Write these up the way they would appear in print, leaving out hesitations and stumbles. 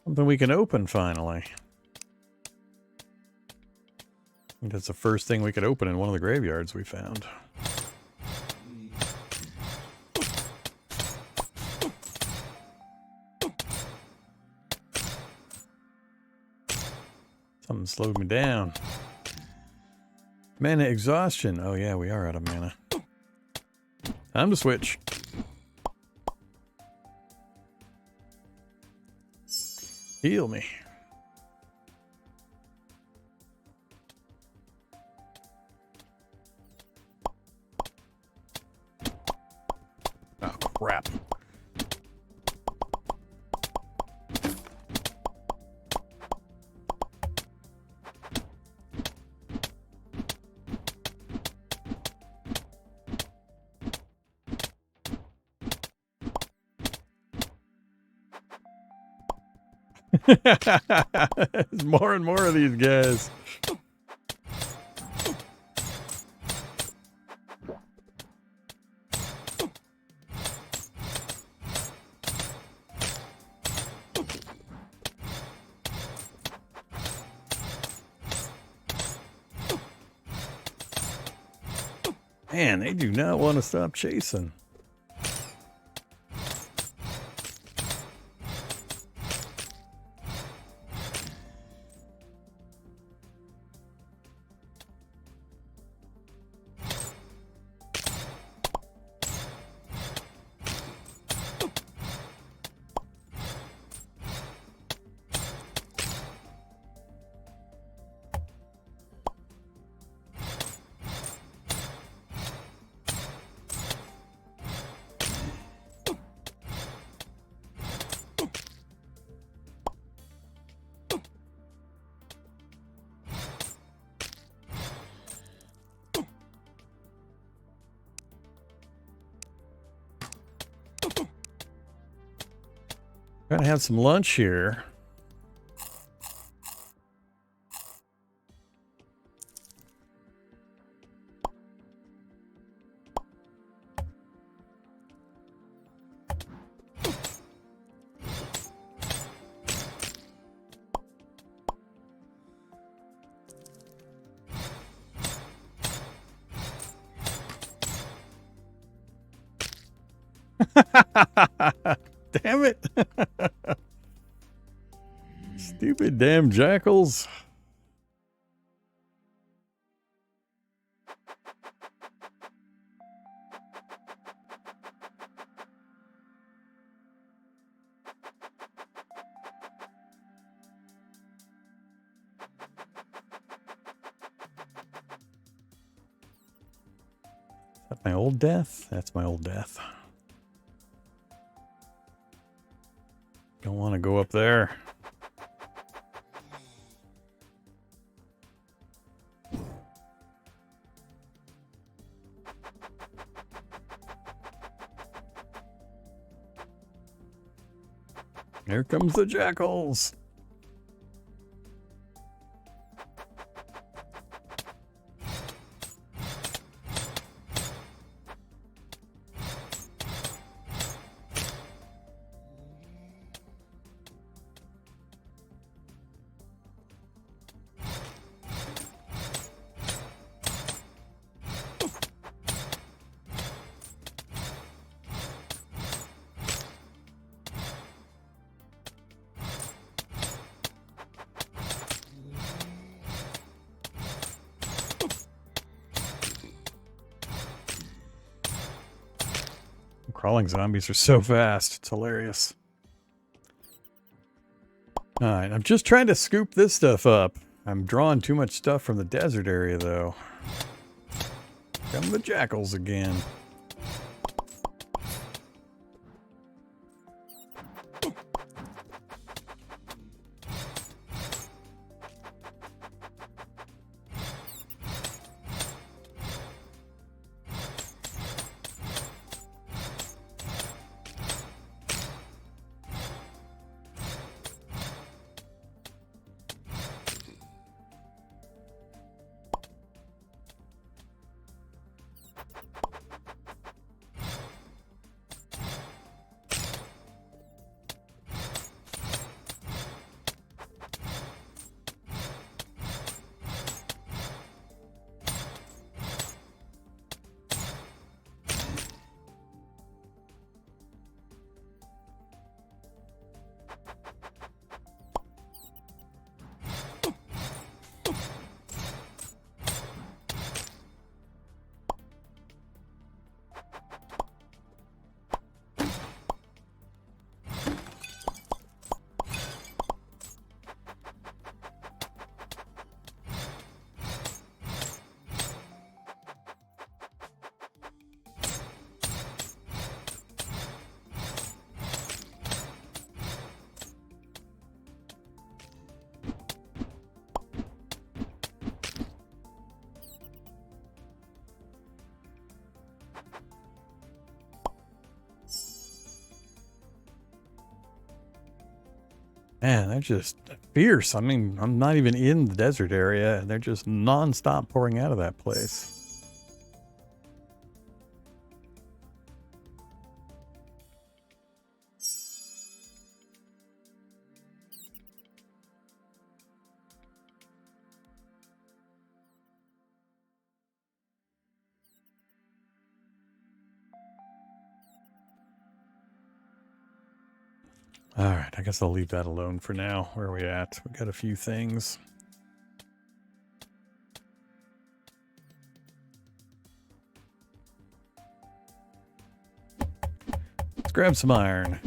Something we can open finally. I think that's the first thing we could open in one of the graveyards we found. Something slowed me down. Mana exhaustion. Oh yeah, we are out of mana. Time to switch. Heal me. Oh, crap. There's more and more of these guys. Man, they do not want to stop chasing. Gotta have some lunch here. Damn it. Stupid damn jackals. Is that my old death? That's my old death. Don't want to go up there. Here comes the jackals. Crawling zombies are so fast. It's hilarious. Alright, I'm just trying to scoop this stuff up. I'm drawing too much stuff from the desert area, though. Come the jackals again. Man, they're just fierce. I mean, I'm not even in the desert area, and they're just non-stop pouring out of that place. All right, I guess I'll leave that alone for now. Where are we at? We got a few things. Let's grab some iron.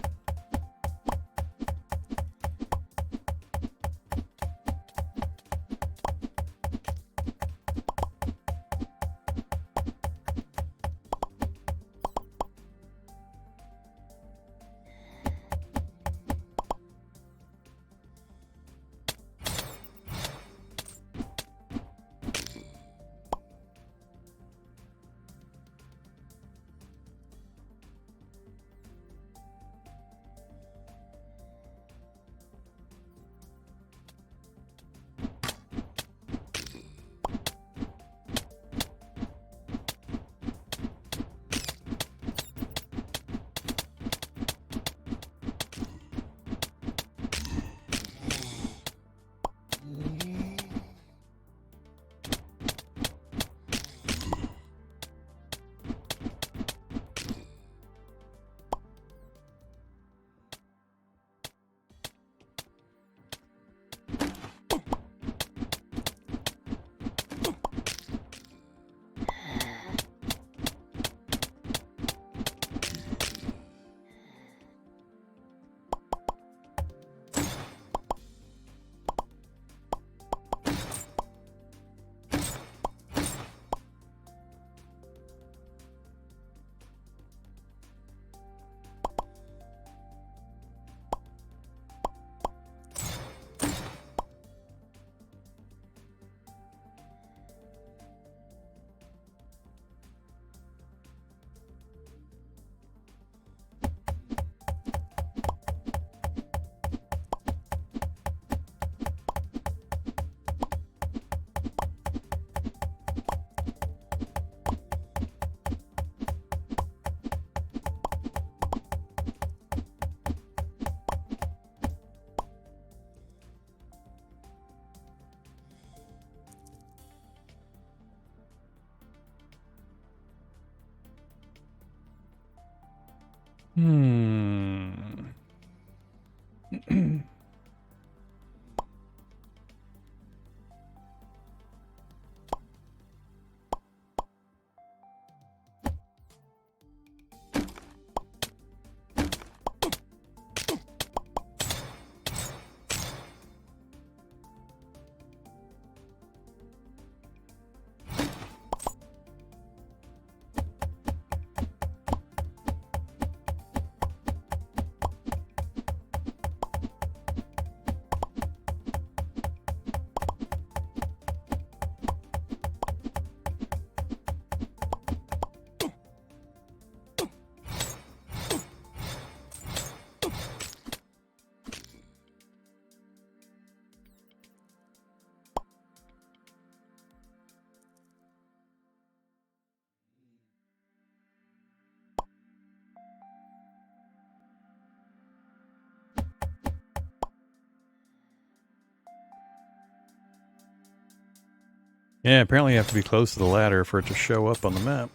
Yeah, apparently you have to be close to the ladder for it to show up on the map.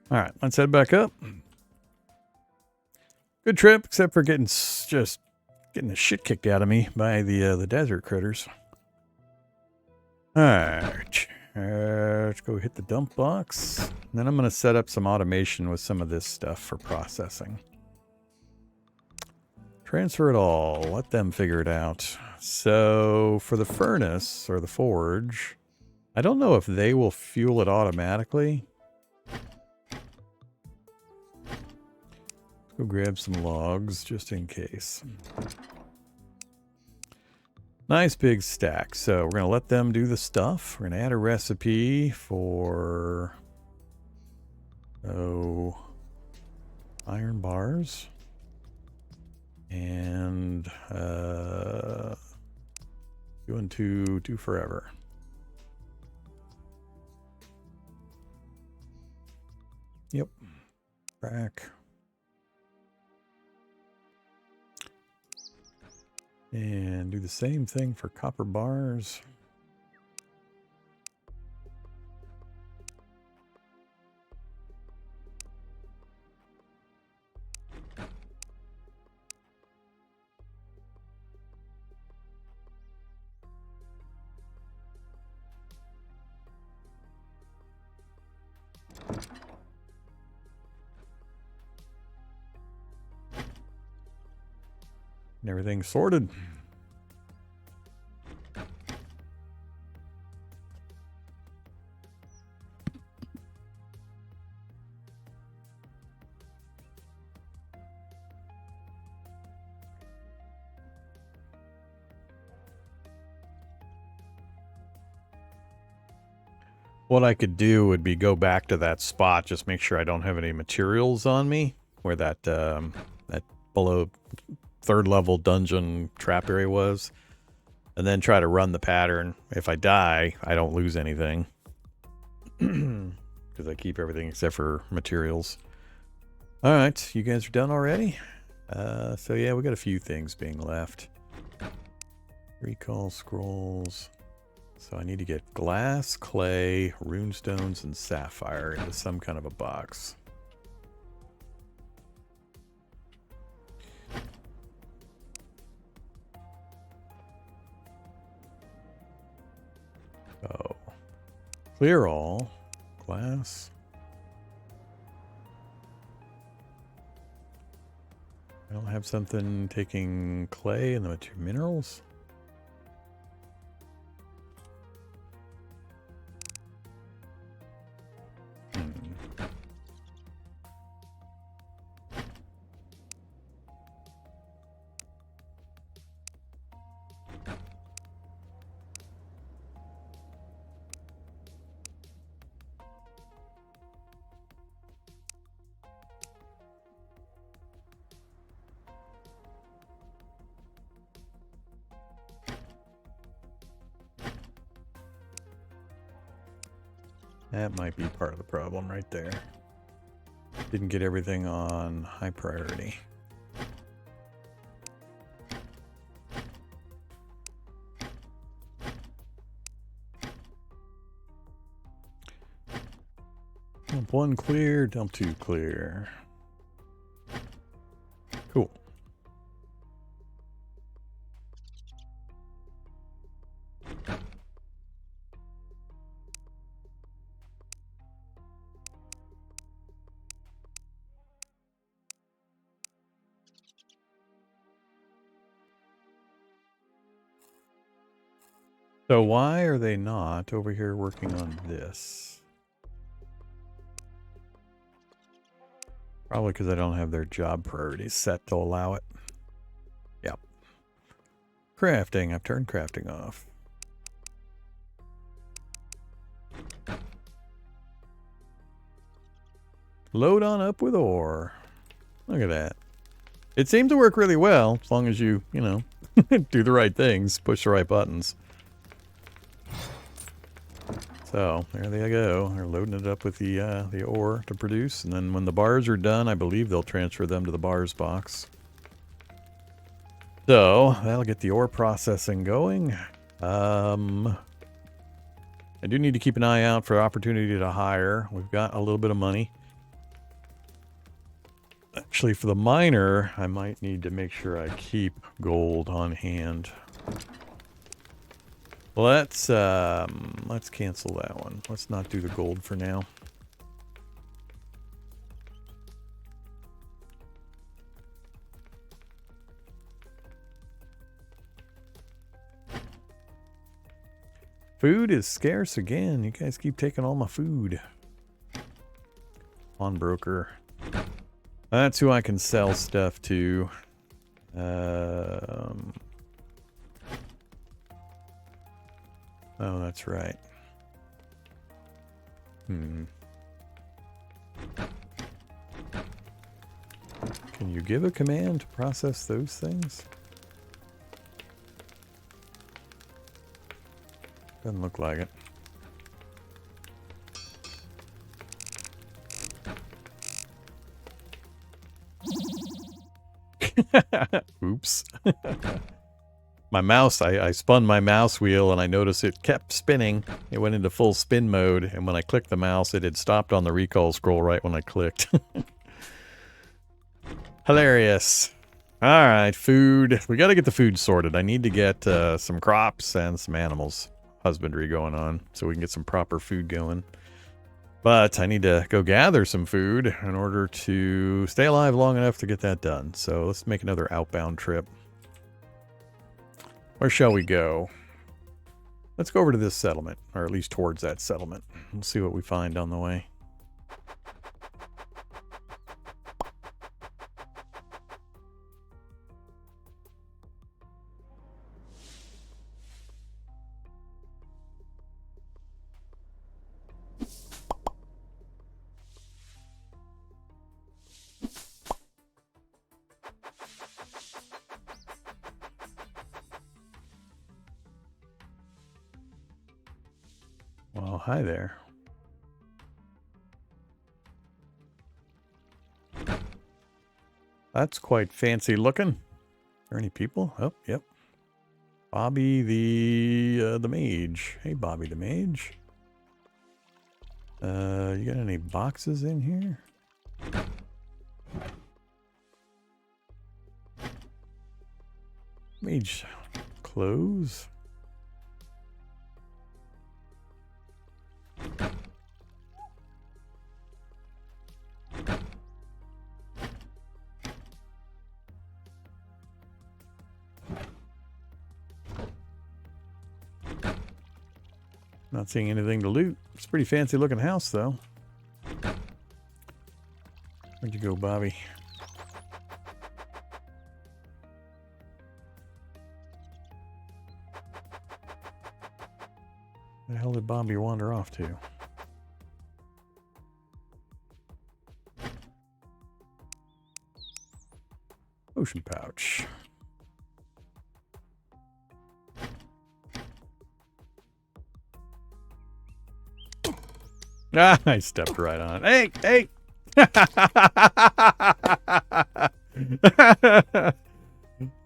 Alright, let's head back up. Good trip, except for getting the shit kicked out of me by the desert critters. Alright, let's go hit the dump box. And then I'm going to set up some automation with some of this stuff for processing. Transfer it all. Let them figure it out. So for the furnace or the forge, I don't know if they will fuel it automatically. Go grab some logs just in case. Nice big stack. So we're going to let them do the stuff. We're going to add a recipe for, iron bars. And doing two forever. Yep. Back. And do the same thing for copper bars. And everything's sorted. What I could do would be go back to that spot, just make sure I don't have any materials on me, where that that below third level dungeon trap area was, and then try to run the pattern. If I die, I don't lose anything because I keep everything except for materials. All right, you guys are done already? So yeah, we got a few things being left. Recall scrolls. So I need to get glass, clay, runestones, and sapphire into some kind of a box. Oh. Clear all. Glass. I don't have something taking clay and the two minerals. That might be part of the problem right there. Didn't get everything on high priority. Dump 1 clear, dump 2 clear. Cool. So why are they not over here working on this? Probably because I don't have their job priorities set to allow it. Yep. Crafting. I've turned crafting off. Load on up with ore. Look at that. It seems to work really well as long as you know, do the right things, push the right buttons. So there they go. They're loading it up with the ore to produce, and then when the bars are done, I believe they'll transfer them to the bars box. So that'll get the ore processing going. I do need to keep an eye out for opportunity to hire. We've got a little bit of money. Actually, for the miner, I might need to make sure I keep gold on hand. Let's cancel that one. Let's not do the gold for now. Food is scarce again. You guys keep taking all my food. Pawnbroker. That's who I can sell stuff to. Oh, that's right. Can you give a command to process those things? Doesn't look like it. Oops. My mouse, I spun my mouse wheel and I noticed it kept spinning. It went into full spin mode, and when I clicked the mouse, it had stopped on the recall scroll right when I clicked. Hilarious. Alright, food. We gotta get the food sorted. I need to get some crops and some animals husbandry going on so we can get some proper food going. But I need to go gather some food in order to stay alive long enough to get that done. So let's make another outbound trip. Where shall we go? Let's go over to this settlement, or at least towards that settlement. We'll see what we find on the way. Well, hi there. That's quite fancy looking. Are there any people? Oh, yep. Bobby the mage. Hey, Bobby the mage. You got any boxes in here? Mage clothes. Not seeing anything to loot. It's a pretty fancy looking house, though. Where'd you go, Bobby? Where the hell did Bobby wander off to? Ocean pouch. Ah, I stepped right on it. Hey, hey!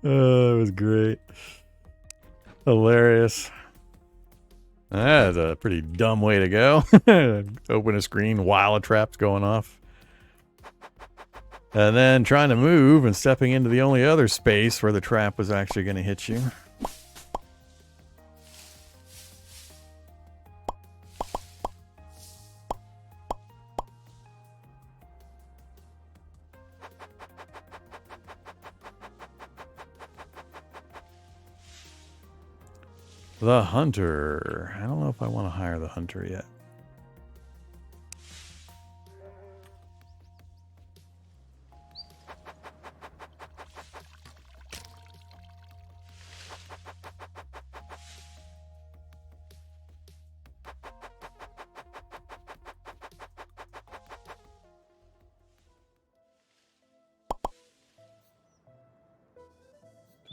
Oh, it was great. Hilarious. That's a pretty dumb way to go. Open a screen while a trap's going off. And then trying to move and stepping into the only other space where the trap was actually going to hit you. The hunter. I don't know if I want to hire the hunter yet.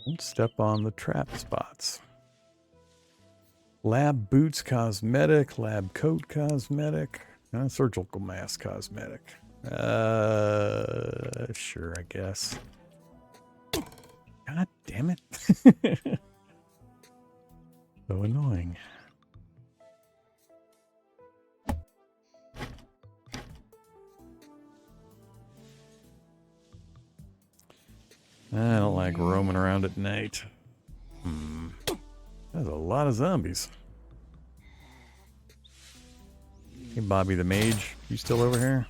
Don't step on the trap spots. Lab boots cosmetic, lab coat cosmetic, surgical mask cosmetic. Sure, I guess. God damn it. So annoying. I don't like roaming around at night. There's a lot of zombies. Hey, Bobby the mage. You still over here?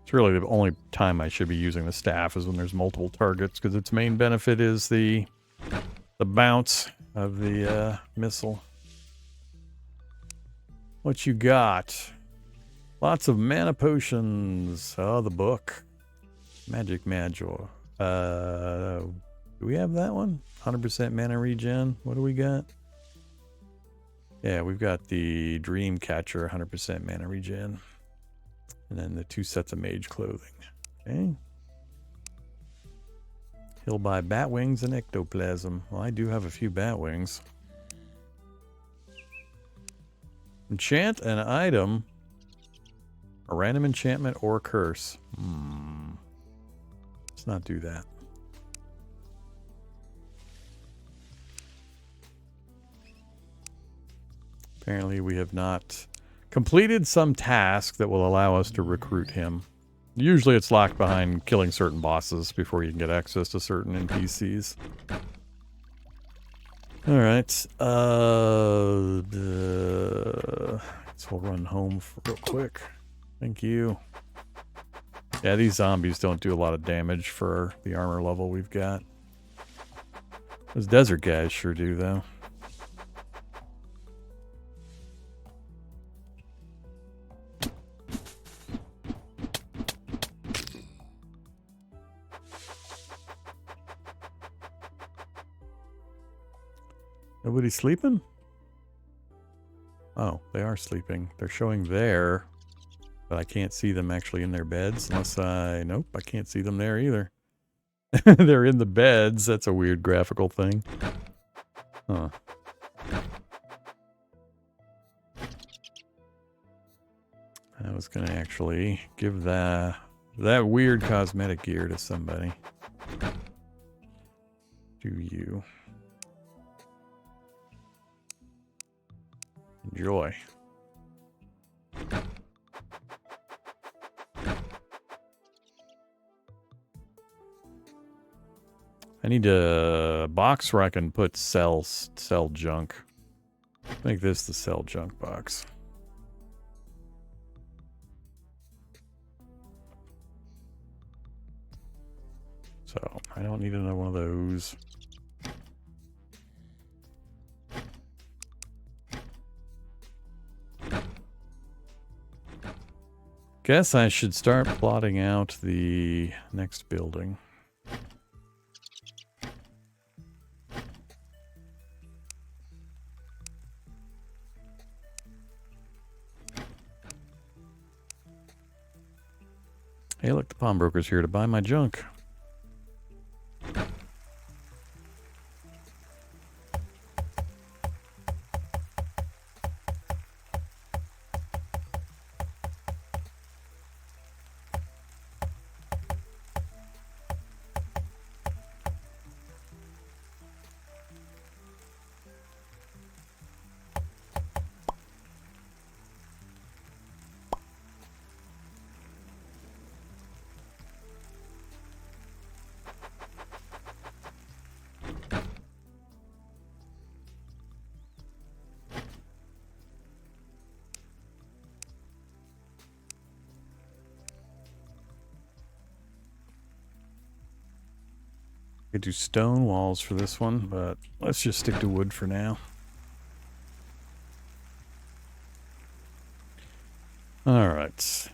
It's really the only time I should be using the staff is when there's multiple targets, because its main benefit is the bounce of the missile. What you got? Lots of mana potions. Oh, the book. Magic Magor. Do we have that one? 100% mana regen. What do we got? Yeah, we've got the Dream Catcher 100% mana regen. And then the 2 sets of mage clothing. Okay. He'll buy bat wings and ectoplasm. Well, I do have a few bat wings. Enchant an item. A random enchantment or curse. Let's not do that. Apparently we have not completed some task that will allow us to recruit him. Usually it's locked behind killing certain bosses before you can get access to certain NPCs. Alright. So we'll run home real quick. Thank you. Yeah, these zombies don't do a lot of damage for the armor level we've got. Those desert guys sure do, though. Nobody sleeping? Oh, they are sleeping. They're showing there, but I can't see them actually in their beds unless nope, I can't see them there either. They're in the beds. That's a weird graphical thing. Huh. I was going to actually give that weird cosmetic gear to somebody. Do you? Enjoy. I need a box where I can put sell junk. Make this the sell junk box. So I don't need another one of those. Guess I should start plotting out the next building. Hey, look, the pawnbroker's here to buy my junk. I could do stone walls for this one, but let's just stick to wood for now. All right.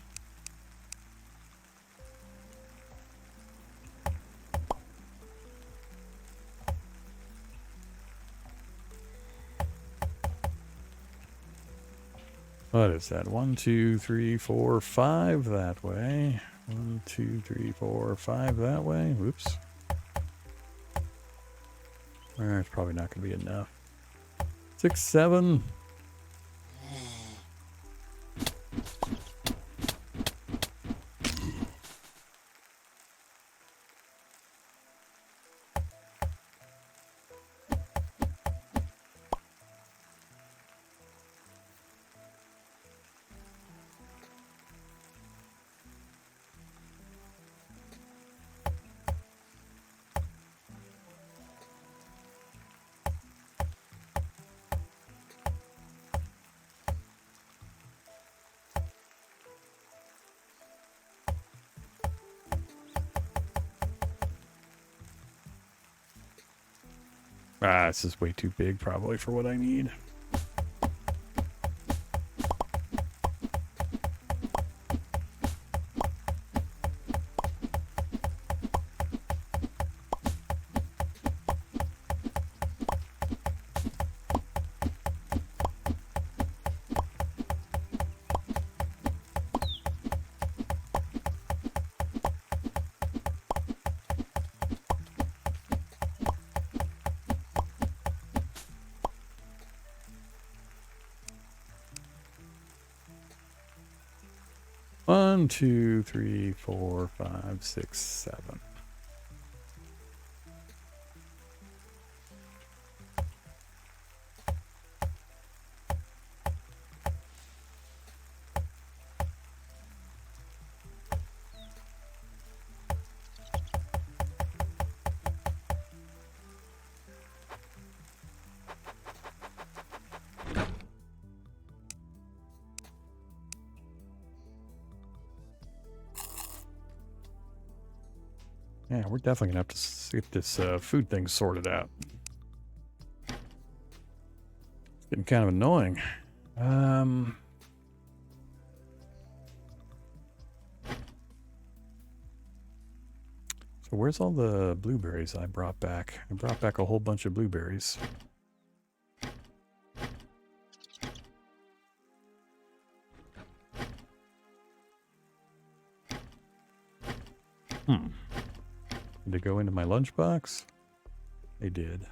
What is that? 1, 2, 3, 4, 5 that way. 1, 2, 3, 4, 5 that way. Whoops. It's probably not going to be enough. 6, 7. This is way too big probably for what I need. 1, 2, 3, 4, 5, 6, 7. Yeah, we're definitely gonna have to get this food thing sorted out. It's getting kind of annoying. So where's all the blueberries I brought back? I brought back a whole bunch of blueberries. Did they go into my lunchbox? They did.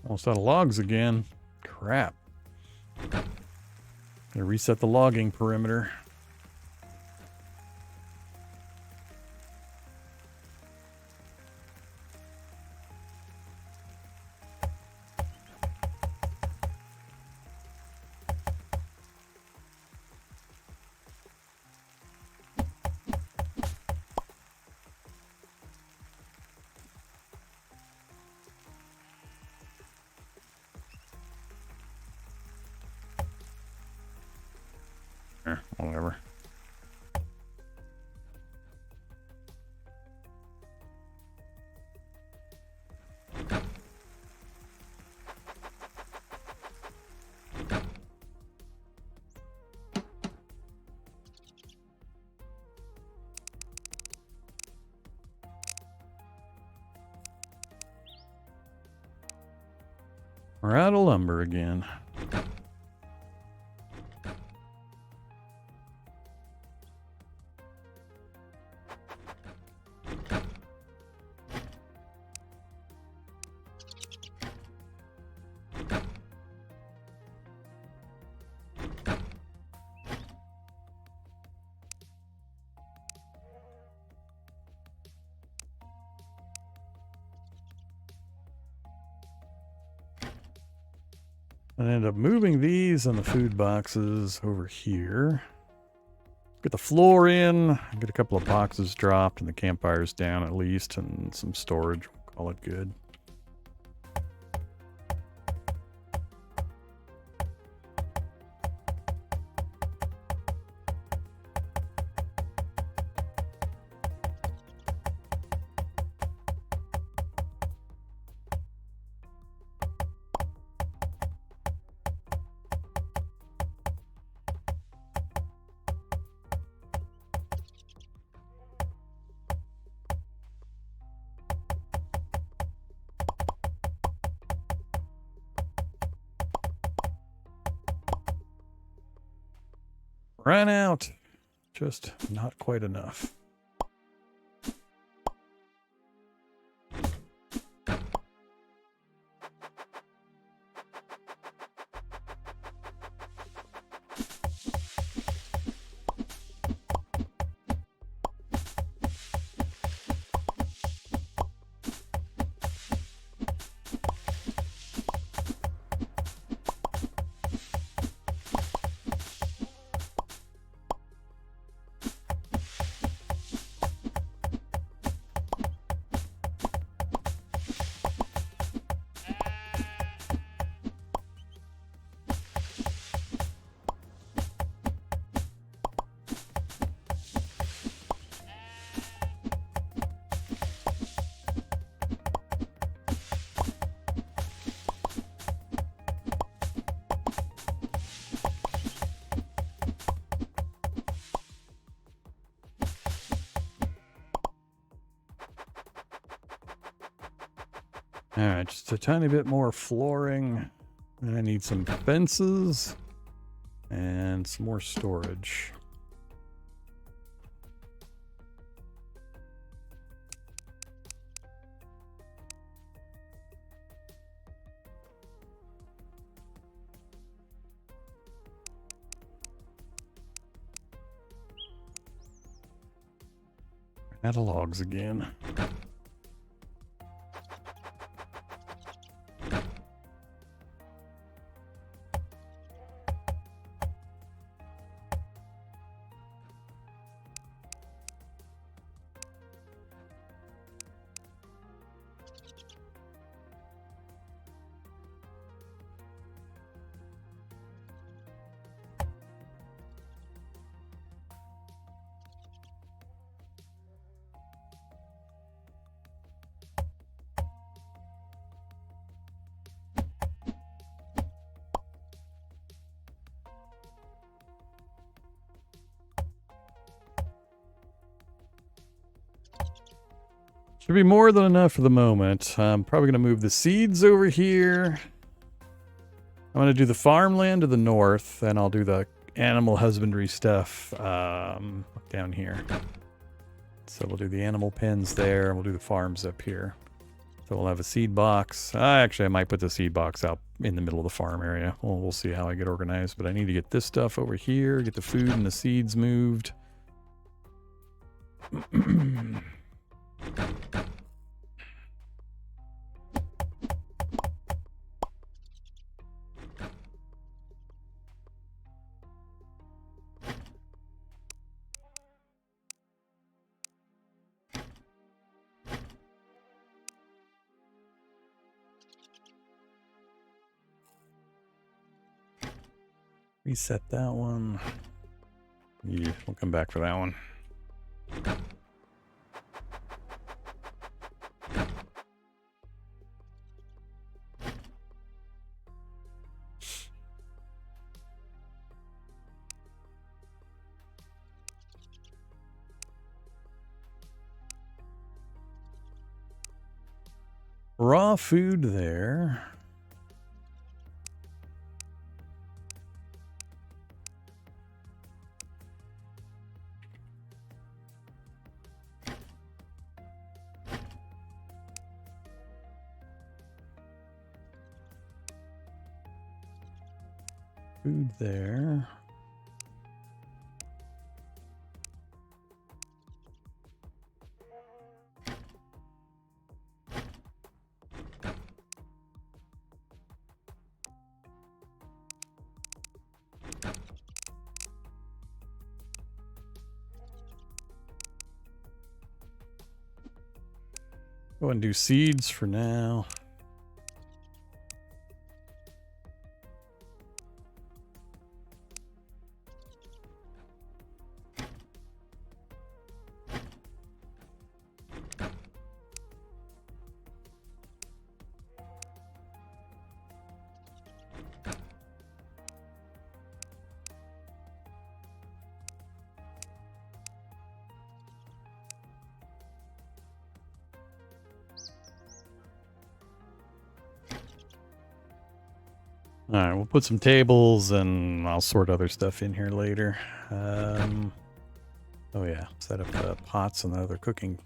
Almost out of logs again. Crap. Gonna reset the logging perimeter. Whatever. We're out of lumber again. I end up moving these and the food boxes over here. Get the floor in, get a couple of boxes dropped and the campfires down at least, and some storage. We'll call it good. Ran out. Just not quite enough. Alright, just a tiny bit more flooring. And I need some fences. And some more storage. Catalogs again. Should be more than enough for the moment. I'm probably going to move the seeds over here. I'm going to do the farmland to the north, and I'll do the animal husbandry stuff down here. So we'll do the animal pens there, and we'll do the farms up here. So we'll have a seed box. Actually, I might put the seed box out in the middle of the farm area. Well, we'll see how I get organized, but I need to get this stuff over here, get the food and the seeds moved. Reset that one. Yeah, we'll come back for that one. Raw food there. Food there. Go and do seeds for now. All right, we'll put some tables and I'll sort other stuff in here later. Oh yeah, set up the pots and the other cooking.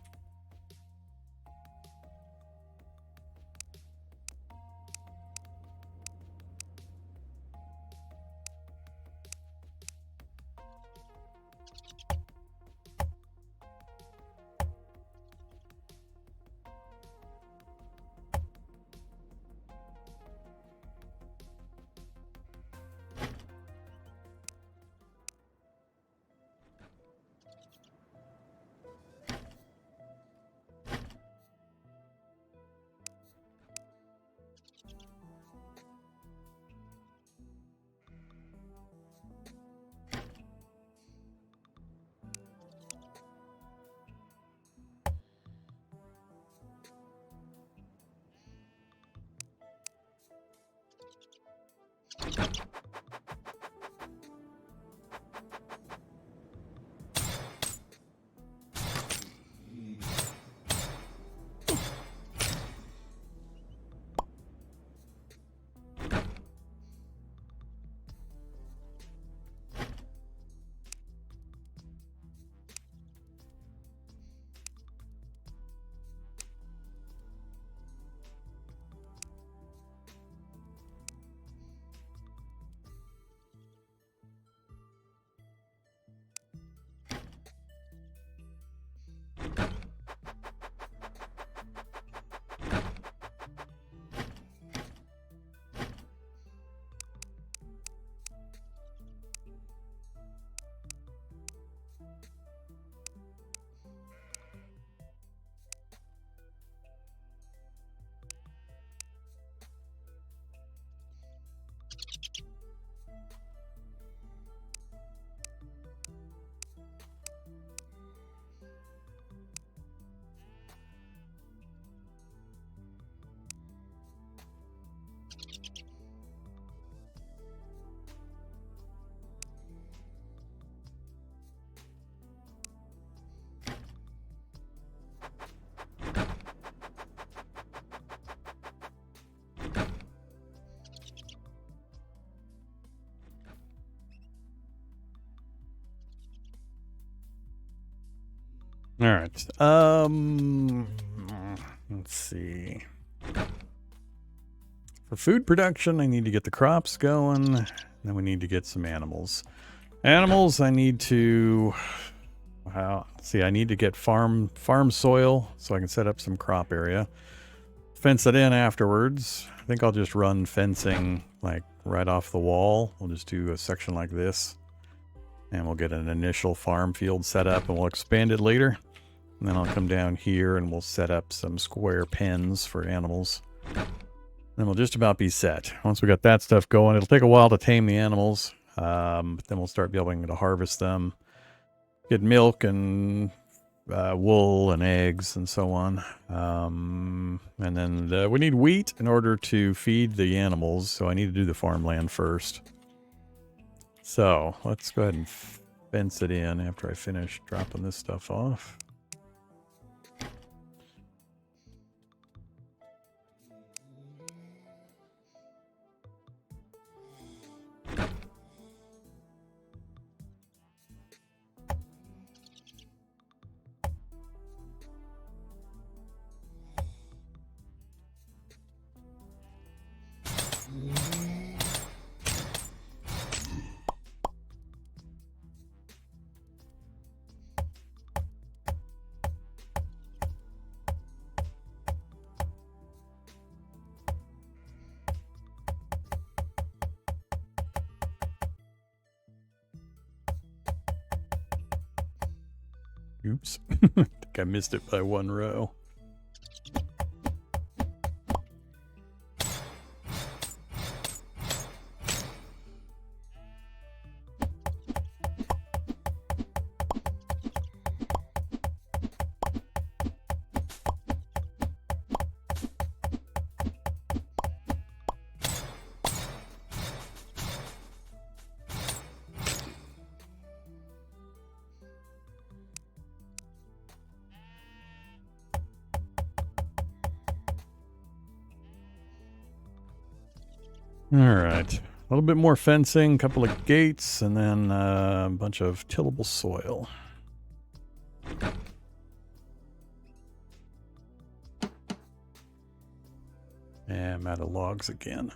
All right. Let's see. For food production, I need to get the crops going. Then we need to get some animals. Animals, I need to... Wow. See, I need to get farm soil so I can set up some crop area. Fence it in afterwards. I think I'll just run fencing like right off the wall. We'll just do a section like this. And we'll get an initial farm field set up and we'll expand it later. And then I'll come down here and we'll set up some square pens for animals. Then we'll just about be set. Once we got that stuff going, it'll take a while to tame the animals. But then we'll start being able to harvest them. Get milk and wool and eggs and so on. And then we need wheat in order to feed the animals. So I need to do the farmland first. So let's go ahead and fence it in after I finish dropping this stuff off. Oops. I think I missed it by one row. Alright, a little bit more fencing, a couple of gates, and then a bunch of tillable soil. And I'm out of logs again.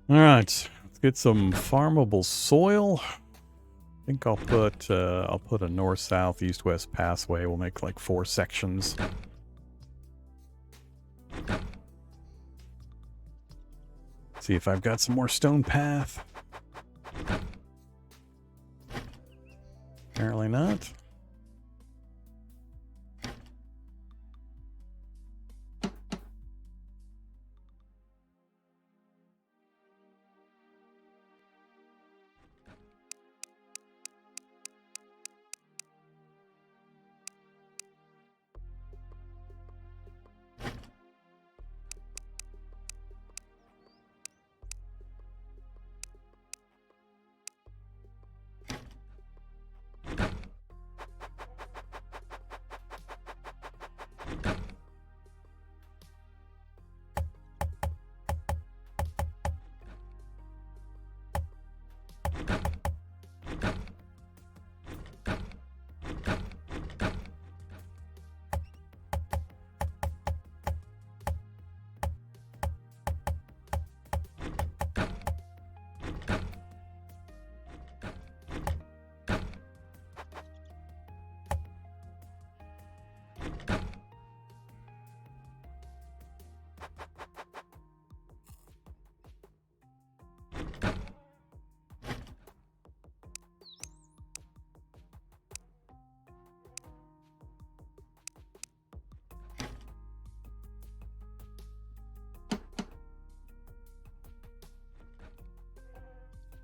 All right, Let's get some farmable soil. I think I'll put a north, south, east, west pathway. We'll make like 4 sections. See if I've got some more stone path. Apparently not.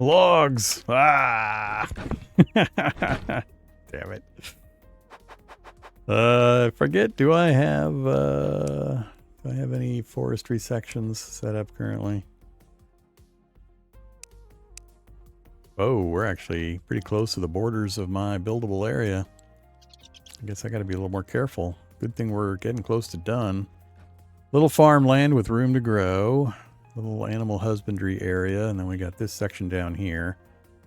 Logs! Ah! Damn it. Forget, do I have any forestry sections set up currently? Oh, we're actually pretty close to the borders of my buildable area. I guess I gotta be a little more careful. Good thing we're getting close to done. Little farmland with room to grow. Little animal husbandry area, and then we got this section down here.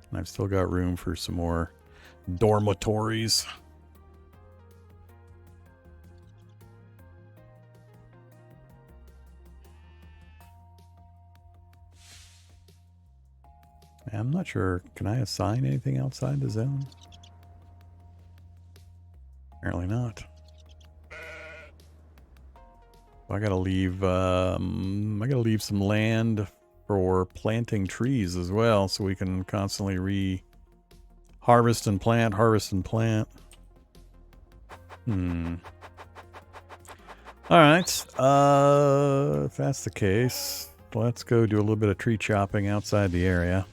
And I've still got room for some more dormitories. I'm not sure. Can I assign anything outside the zone? Apparently not. I gotta leave some land for planting trees as well, so we can constantly harvest and plant. Alright, if that's the case, let's go do a little bit of tree chopping outside the area.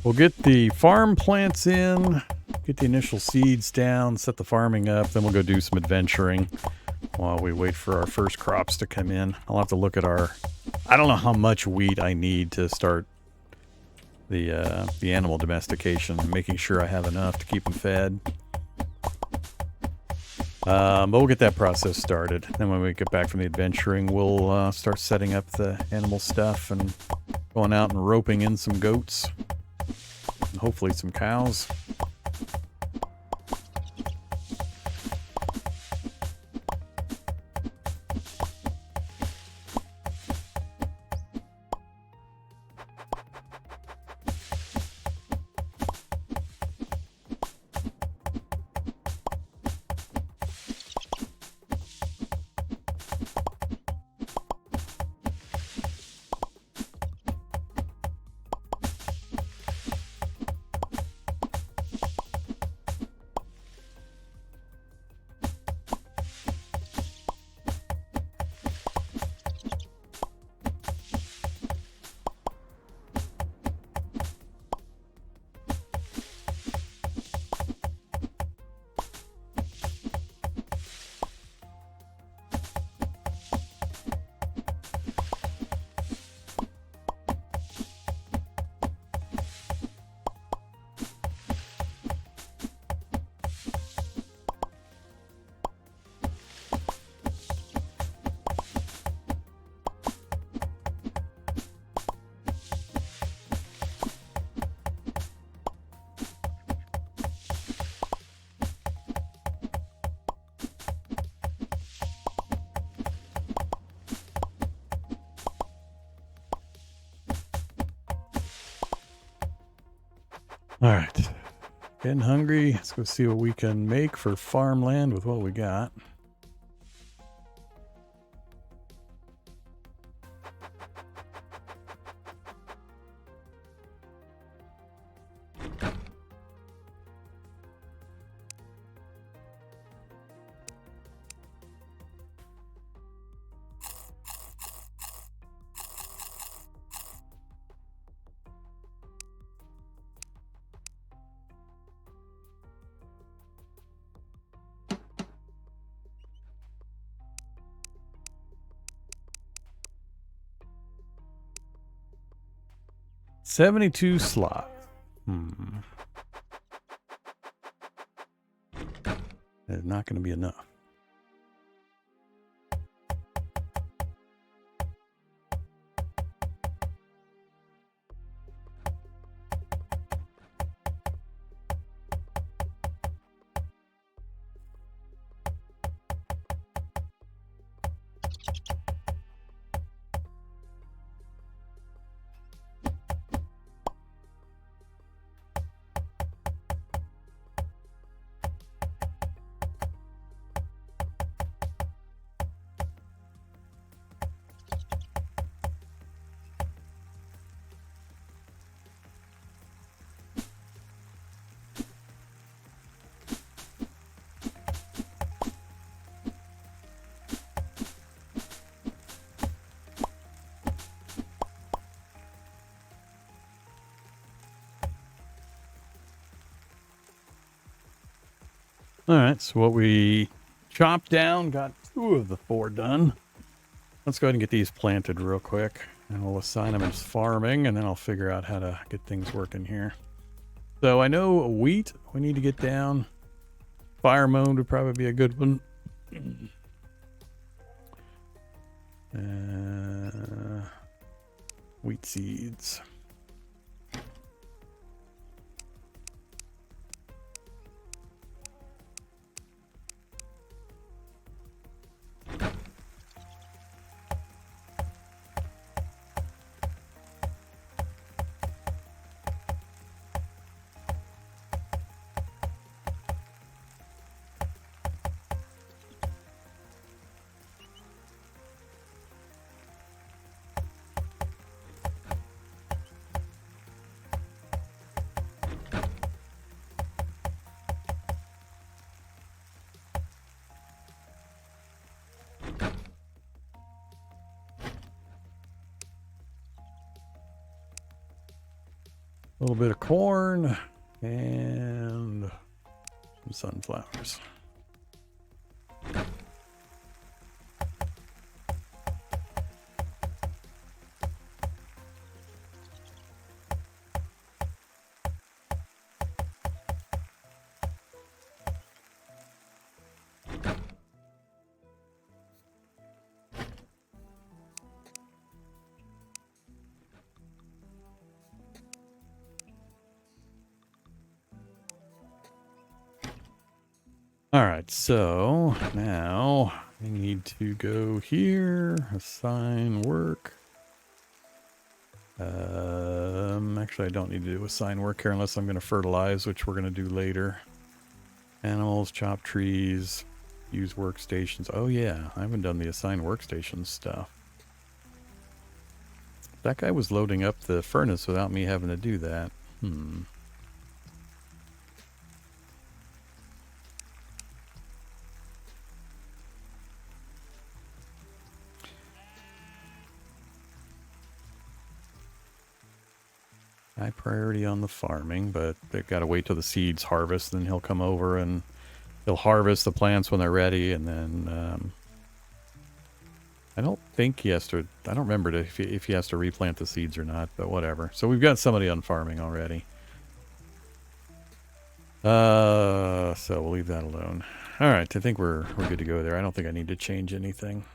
We'll get the farm plants in, get the initial seeds down, set the farming up, then we'll go do some adventuring while we wait for our first crops to come in. I'll have to look at I don't know how much wheat I need to start the animal domestication, making sure I have enough to keep them fed. But we'll get that process started. Then when we get back from the adventuring, we'll start setting up the animal stuff and going out and roping in some goats. And hopefully some cows. All right. Getting hungry. Let's go see what we can make for farmland with what we got. $72 slots. It's not going to be enough. All right, so what we chopped down, got 2 of the 4 done. Let's go ahead and get these planted real quick, and we'll assign them as farming, and then I'll figure out how to get things working here. So I know wheat we need to get down. Fire mown would probably be a good one. Wheat seeds. A little bit of corn and some sunflowers. All right, so now I need to go here, assign work. Actually, I don't need to do assign work here unless I'm going to fertilize, which we're going to do later. Animals, chop trees, use workstations. Oh yeah, I haven't done the assign workstations stuff. That guy was loading up the furnace without me having to do that. High priority on the farming, but they've got to wait till the seeds harvest, then he'll come over and he'll harvest the plants when they're ready, and then I don't think he has to, I don't remember if he has to replant the seeds or not, but whatever. So we've got somebody on farming already. So we'll leave that alone. All right, I think we're good to go there. I don't think I need to change anything.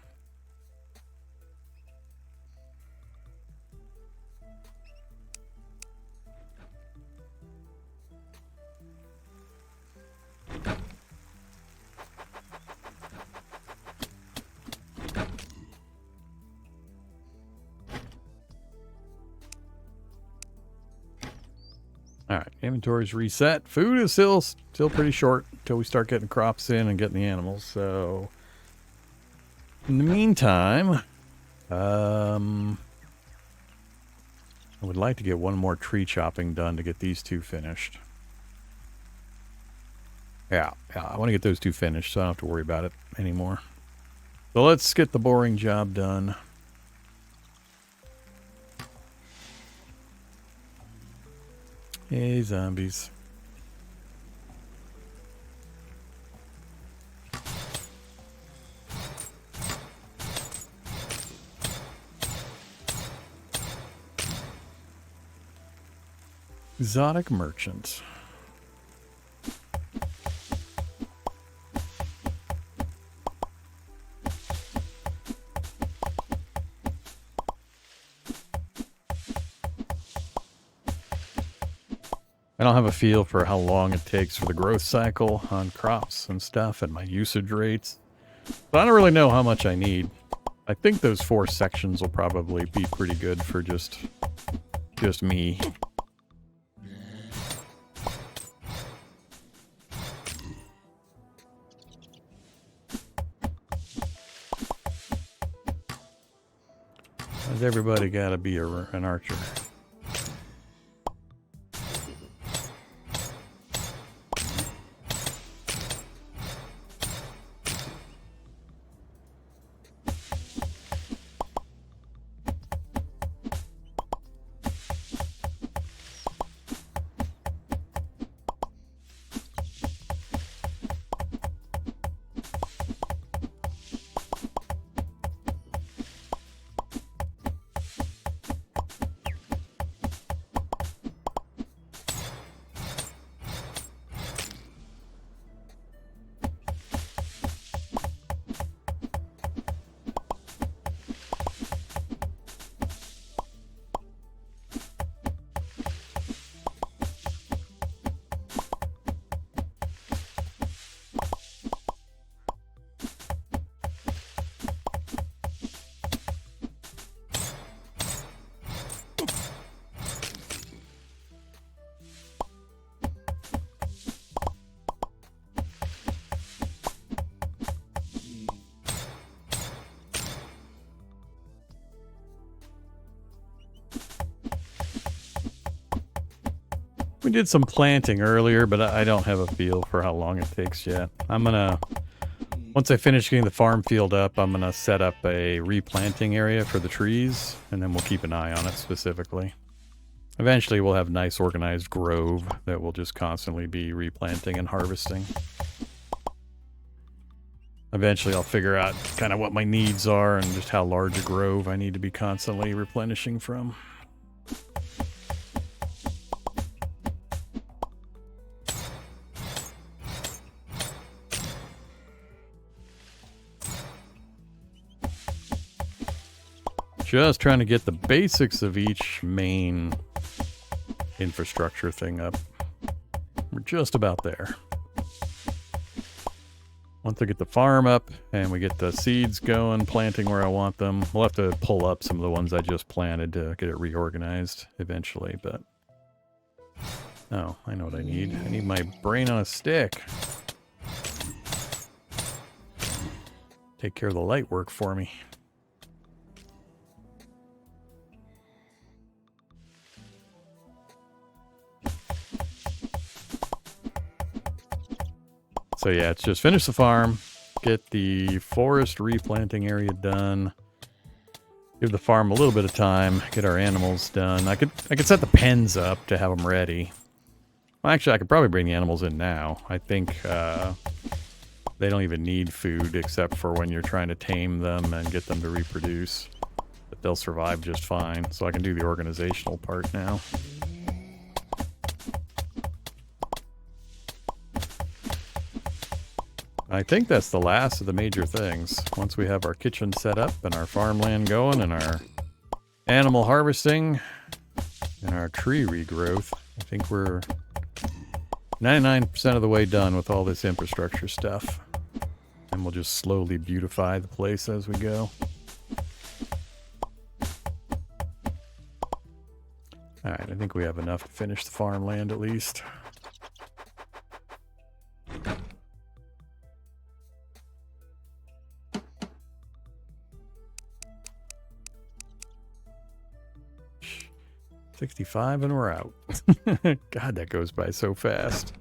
Alright, inventory's reset. Food is still pretty short until we start getting crops in and getting the animals, so... In the meantime, I would like to get one more tree chopping done to get these two finished. Yeah, I want to get those two finished so I don't have to worry about it anymore. So let's get the boring job done. Hey, zombies. Exotic merchant. I don't have a feel for how long it takes for the growth cycle on crops and stuff and my usage rates. But I don't really know how much I need. I think those 4 sections will probably be pretty good for just me. Has everybody got to be an archer? We did some planting earlier, but I don't have a feel for how long it takes yet. I'm gonna, once I finish getting the farm field up, I'm gonna set up a replanting area for the trees, and then we'll keep an eye on it specifically. Eventually we'll have a nice organized grove that will just constantly be replanting and harvesting. Eventually I'll figure out kind of what my needs are and just how large a grove I need to be constantly replenishing from. Just trying to get the basics of each main infrastructure thing up. We're just about there. Once I get the farm up and we get the seeds going, planting where I want them, we'll have to pull up some of the ones I just planted to get it reorganized eventually, but... Oh, I know what I need. I need my brain on a stick. Take care of the light work for me. So yeah, it's just finish the farm, get the forest replanting area done, give the farm a little bit of time, get our animals done. I could set the pens up to have them ready. Well, actually, I could probably bring the animals in now. I think they don't even need food except for when you're trying to tame them and get them to reproduce. But they'll survive just fine, so I can do the organizational part now. I think that's the last of the major things. Once we have our kitchen set up and our farmland going and our animal harvesting and our tree regrowth, I think we're 99% of the way done with all this infrastructure stuff. And we'll just slowly beautify the place as we go. Alright, I think we have enough to finish the farmland at least. $65 and we're out. God, that goes by so fast.